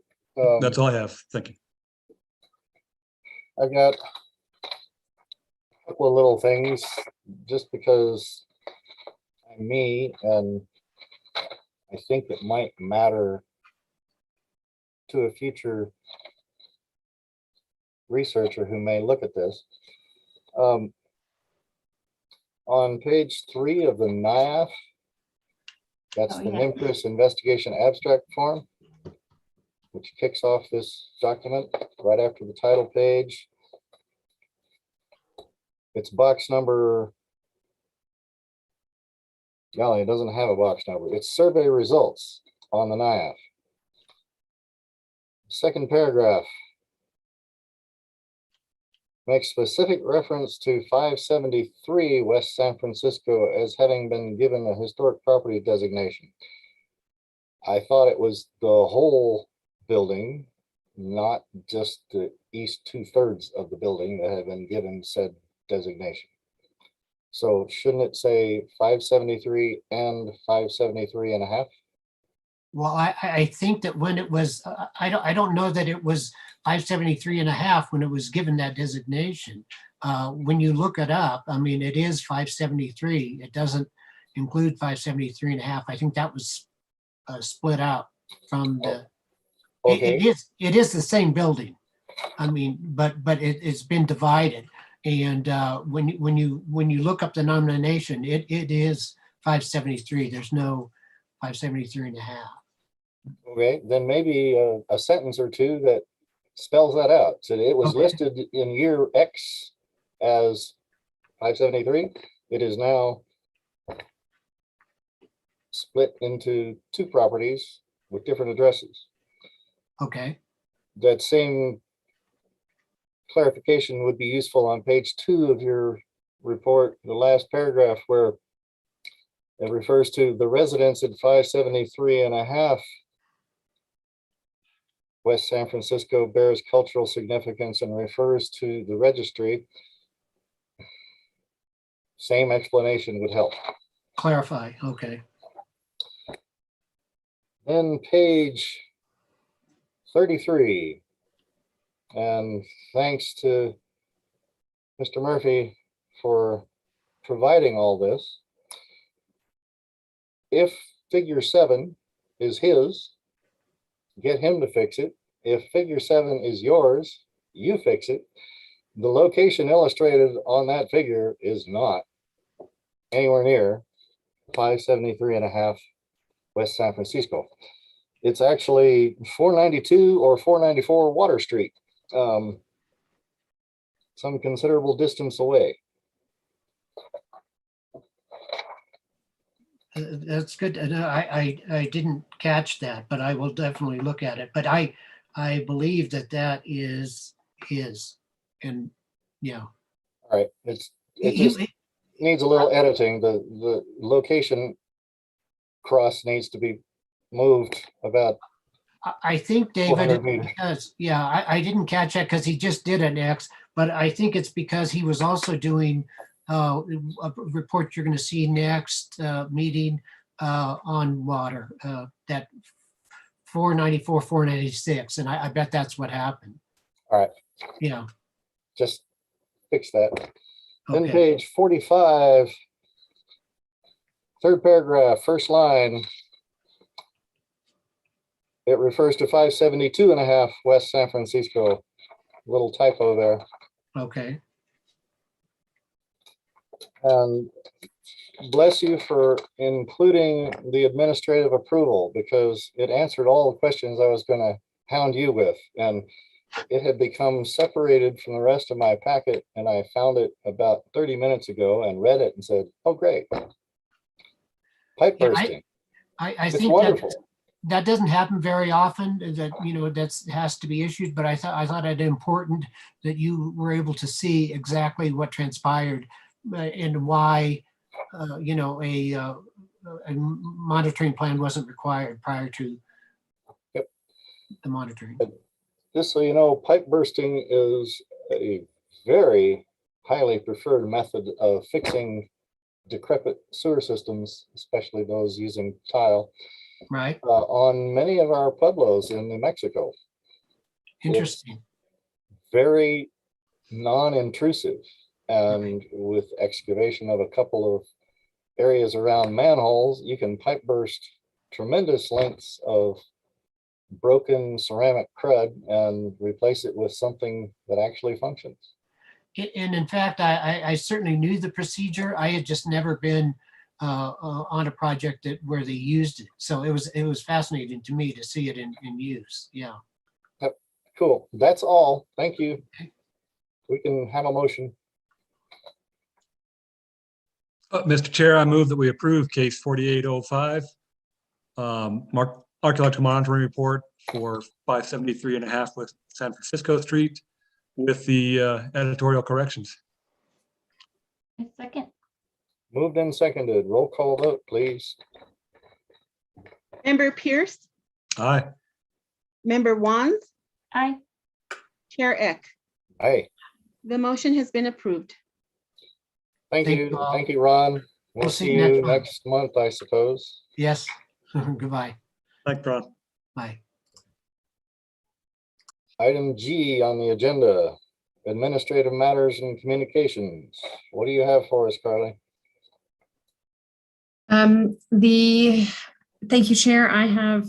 [SPEAKER 4] That's all I have. Thank you.
[SPEAKER 2] I've got a couple of little things just because I'm me, and I think it might matter to a future researcher who may look at this. On page 3 of the NIAF, that's the NIMCRIS investigation abstract form, which kicks off this document right after the title page. It's box number, golly, it doesn't have a box number. It's survey results on the NIAF. Second paragraph makes specific reference to 573 West San Francisco as having been given a historic property designation. I thought it was the whole building, not just the east 2/3 of the building that had been given said designation. So shouldn't it say 573 and 573 and a half?
[SPEAKER 9] Well, I think that when it was, I don't know that it was 573 and a half when it was given that designation. When you look it up, I mean, it is 573. It doesn't include 573 and a half. I think that was split out from the,
[SPEAKER 2] Okay.
[SPEAKER 9] it is the same building. I mean, but it's been divided. And when you look up the nomination, it is 573. There's no 573 and a half.
[SPEAKER 2] Okay, then maybe a sentence or two that spells that out. So it was
[SPEAKER 9] Okay.
[SPEAKER 2] listed in year X as 573. It is now split into 2 properties with different addresses.
[SPEAKER 9] Okay.
[SPEAKER 2] That same clarification would be useful on page 2 of your report, the last paragraph where it refers to the residents at 573.5 West San Francisco bears cultural significance and refers to the registry. Same explanation would help.
[SPEAKER 9] Clarify, okay.
[SPEAKER 2] Then page 33. And thanks to Mr. Murphy for providing all this. If figure 7 is his, get him to fix it. If figure 7 is yours, you fix it. The location illustrated on that figure is not anywhere near 573.5 West San Francisco. It's actually 492 or 494 Water Street, some considerable distance away.
[SPEAKER 9] That's good. And I didn't catch that, but I will definitely look at it. But I believe that is his, and yeah.
[SPEAKER 2] All right, it just needs a little editing. The location cross needs to be moved about.
[SPEAKER 9] I think, David,
[SPEAKER 2] 400 meters.
[SPEAKER 9] because, yeah, I didn't catch that because he just did an X, but I think it's because he was also doing a report you're going to see next meeting on water, that 494, 496. And I bet that's what happened.
[SPEAKER 2] All right.
[SPEAKER 9] Yeah.
[SPEAKER 2] Just fix that. Then
[SPEAKER 9] Okay.
[SPEAKER 2] page 45, third paragraph, first line. It refers to 572.5 West San Francisco. Little typo there.
[SPEAKER 9] Okay.
[SPEAKER 2] And bless you for including the administrative approval, because it answered all the questions I was going to hound you with. And it had become separated from the rest of my packet, and I found it about 30 minutes ago and read it and said, oh, great. Pipe
[SPEAKER 9] Yeah,
[SPEAKER 2] bursting.
[SPEAKER 9] I
[SPEAKER 2] It's
[SPEAKER 9] think
[SPEAKER 2] wonderful.
[SPEAKER 9] that doesn't happen very often, that, you know, that's has to be issued, but I thought it important that you were able to see exactly what transpired and why, you know, a monitoring plan wasn't required prior to
[SPEAKER 2] Yep.
[SPEAKER 9] the monitoring.
[SPEAKER 2] Just so you know, pipe bursting is a very highly preferred method of fixing decrepit sewer systems, especially those using tile,
[SPEAKER 9] Right.
[SPEAKER 2] on many of our pueblos in New Mexico.
[SPEAKER 9] Interesting.
[SPEAKER 2] Very non-intrusive, and with excavation of a couple of areas around manholes, you can pipe burst tremendous lengths of broken ceramic crud and replace it with something that actually functions.
[SPEAKER 9] And in fact, I certainly knew the procedure. I had just never been on a project where they used it. So it was fascinating to me to see it in use. Yeah.
[SPEAKER 2] Yep. Cool. That's all. Thank you. We can have a motion.
[SPEAKER 4] Mr. Chair, I move that we approve case 4805, archaeological monitoring report for 573.5 West San Francisco Street with the editorial corrections.
[SPEAKER 5] A second.
[SPEAKER 2] Moved and seconded. Roll call vote, please.
[SPEAKER 3] Member Pierce,
[SPEAKER 4] Aye.
[SPEAKER 3] Member Wands,
[SPEAKER 5] Aye.
[SPEAKER 3] Chair Eck.
[SPEAKER 2] Hey,
[SPEAKER 3] The motion has been approved.
[SPEAKER 2] thank
[SPEAKER 9] Thank
[SPEAKER 2] you.
[SPEAKER 9] you all.
[SPEAKER 2] Thank you, Ron. We'll see you
[SPEAKER 9] month.
[SPEAKER 2] next month, I suppose.
[SPEAKER 9] Yes. Goodbye.
[SPEAKER 4] Thanks, Ron.
[SPEAKER 9] Bye.
[SPEAKER 2] Item G on the agenda, administrative matters and communications. What do you have for us, Carly?
[SPEAKER 1] Thank you, Chair. I have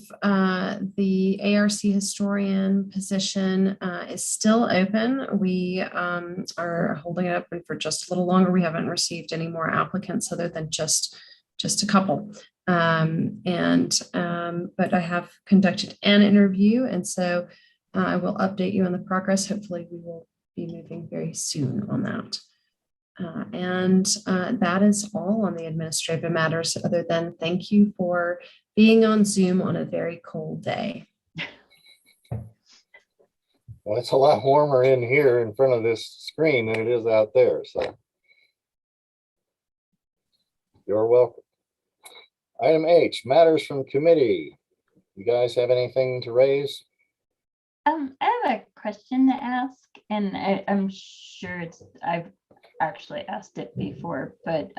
[SPEAKER 1] the ARC historian position is still open. We are holding it open for just a little longer. We haven't received any more applicants other than just a couple. But I have conducted an interview, and so I will update you on the progress. Hopefully, we will be moving very soon on that. That is all on the administrative matters, other than thank you for being on Zoom on a very cold day.
[SPEAKER 2] Well, it's a lot warmer in here in front of this screen than it is out there. So You're welcome. Item H, matters from committee. You guys have anything to raise?
[SPEAKER 5] I have a question to ask, and I'm sure I've actually asked it before, but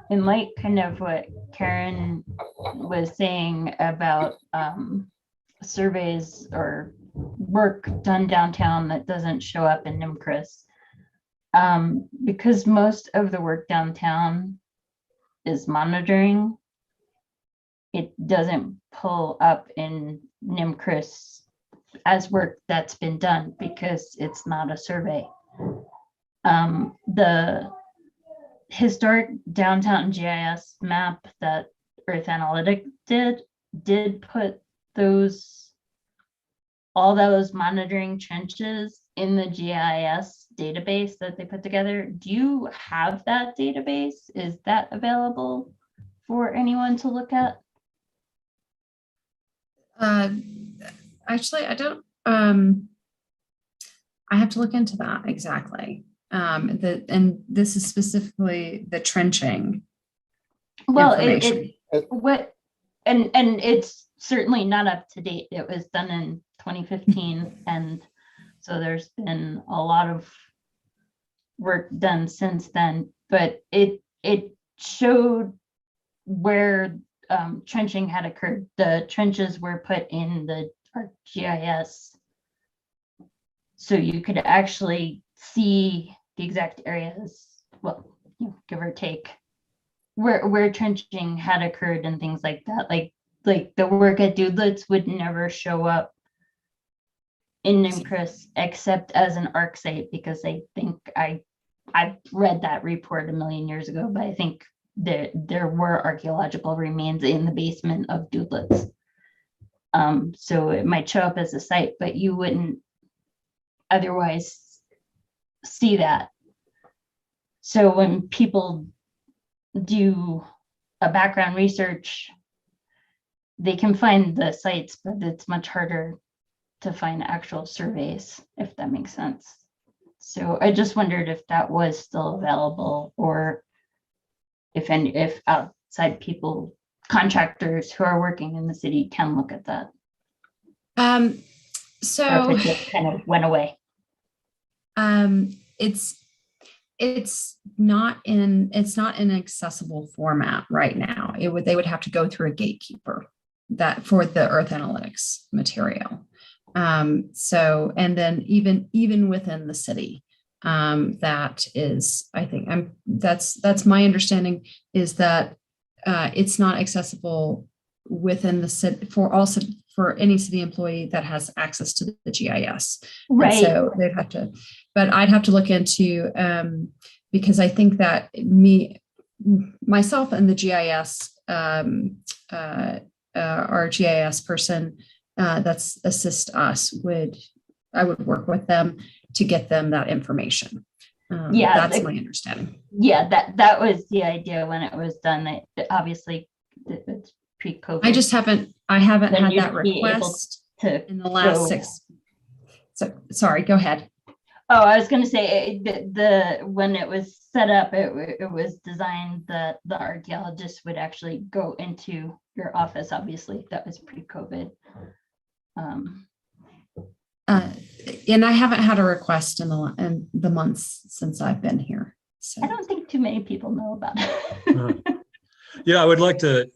[SPEAKER 5] in light kind of what Karen was saying about surveys or work done downtown that doesn't show up in NIMCRIS, because most of the work downtown is monitoring, it doesn't pull up in NIMCRIS as work that's been done because it's not a survey. The historic downtown GIS map that Earth Analytic did put all those monitoring trenches in the GIS database that they put together. Do you have that database? Is that available for anyone to look at?
[SPEAKER 1] Actually, I don't, I have to look into that exactly. And this is specifically the trenching
[SPEAKER 5] Well,
[SPEAKER 1] information.
[SPEAKER 5] and it's certainly not up to date. It was done in 2015, and so there's been a lot of work done since then. But it showed where trenching had occurred. The trenches were put in the GIS, so you could actually see the exact areas, well, give or take, where trenching had occurred and things like that. Like the work at Dudelets would never show up in NIMCRIS except as an ARC site, because I think I read that report a million years ago, but I think there were archaeological remains in the basement of Dudelets. So it might show up as a site, but you wouldn't otherwise see that. So when people do a background research, they can find the sites, but it's much harder to find actual surveys, if that makes sense. So I just wondered if that was still available, or if outside people, contractors who are working in the city, can look at that.
[SPEAKER 1] So
[SPEAKER 5] or if it just kind of went away.
[SPEAKER 1] It's not in accessible format right now. They would have to go through a gatekeeper that for the Earth Analytics material. So, and then even within the city, that is, I think that's my understanding, is that it's not accessible within the city for any city employee that has access to the GIS.
[SPEAKER 5] Right.
[SPEAKER 1] And so they'd have to, but I'd have to look into, because I think that myself and the GIS, our GIS person that's assist us I would work with them to get them that information.
[SPEAKER 5] Yeah,
[SPEAKER 1] that's my understanding.
[SPEAKER 5] Yeah, that was the idea when it was done. That obviously it's pre-COVID.
[SPEAKER 1] I haven't had that request in the last
[SPEAKER 5] go.
[SPEAKER 1] 6. So sorry, go ahead.
[SPEAKER 5] Oh, I was going to say when it was set up, it was designed that the archaeologist would actually go into your office. Obviously, that was pre-COVID.
[SPEAKER 1] And I haven't had a request in the months since I've been here. So
[SPEAKER 5] I don't think too many people know about it.
[SPEAKER 4] Yeah, I would like to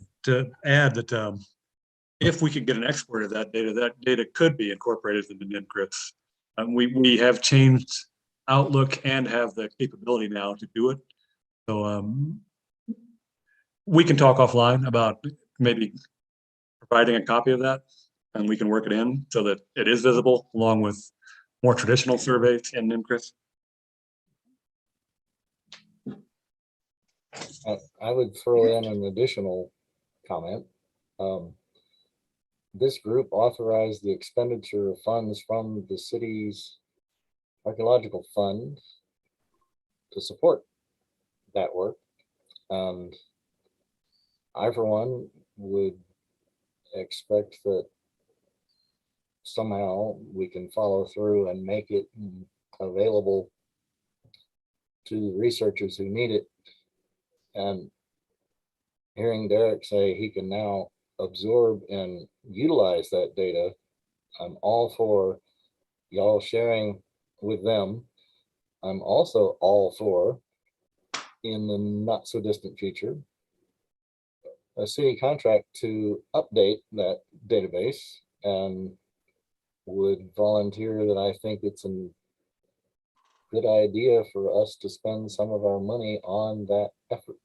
[SPEAKER 4] add that if we could get an export of that data could be incorporated into NIMCRIS. We have changed Outlook and have the capability now to do it. So we can talk offline about maybe providing a copy of that, and we can work it in so that it is visible along with more traditional surveys in NIMCRIS.
[SPEAKER 2] I would throw in an additional comment. This group authorized the expenditure of funds from the city's archaeological fund to support that work. And I, for one, would expect that somehow we can follow through and make it available to researchers who need it. And hearing Derek say he can now absorb and utilize that data, I'm all for y'all sharing with them. I'm also all for, in the not so distant future, a city contract to update that database, and would volunteer that I think it's a good idea for us to spend some of our money on that effort.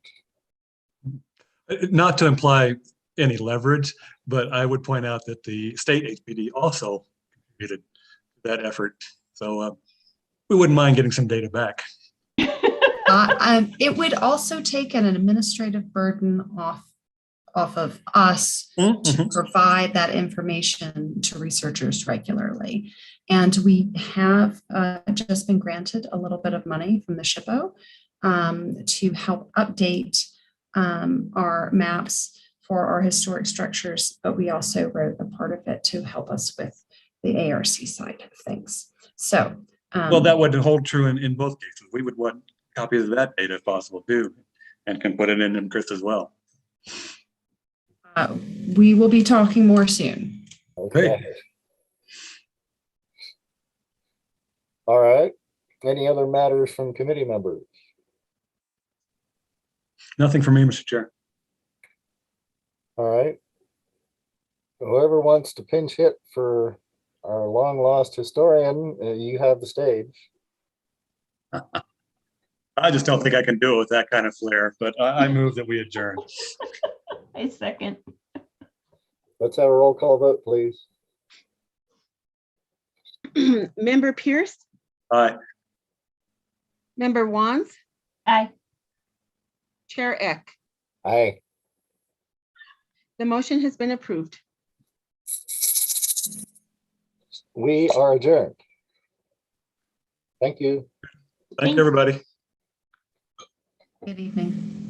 [SPEAKER 4] Not to imply any leverage, but I would point out that the state HPD also contributed to that effort. So we wouldn't mind getting some data back.
[SPEAKER 1] It would also take an administrative burden off of us to provide that information to researchers regularly. And we have just been granted a little bit of money from the SHPO to help update our maps for our historic structures, but we also wrote a part of it to help us with the ARC side of things. So
[SPEAKER 4] well, that would hold true in both cases. We would want copies of that data if possible too, and can put it in NIMCRIS as well.
[SPEAKER 1] We will be talking more soon.
[SPEAKER 2] Okay. All right. Any other matters from committee members?
[SPEAKER 4] Nothing for me, Mr. Chair.
[SPEAKER 2] All right. Whoever wants to pinch hit for our long lost historian, you have the stage.
[SPEAKER 4] I just don't think I can do it with that kind of flair, but I move that we adjourn.
[SPEAKER 5] I second.
[SPEAKER 2] Let's have a roll call vote, please.
[SPEAKER 3] Member Pierce,
[SPEAKER 4] Aye.
[SPEAKER 3] Member Wands,
[SPEAKER 5] Aye.
[SPEAKER 3] Chair Eck.
[SPEAKER 2] Aye.
[SPEAKER 3] The motion has been approved.
[SPEAKER 2] We are adjourned. Thank you.
[SPEAKER 4] Thank you, everybody.
[SPEAKER 1] Good evening.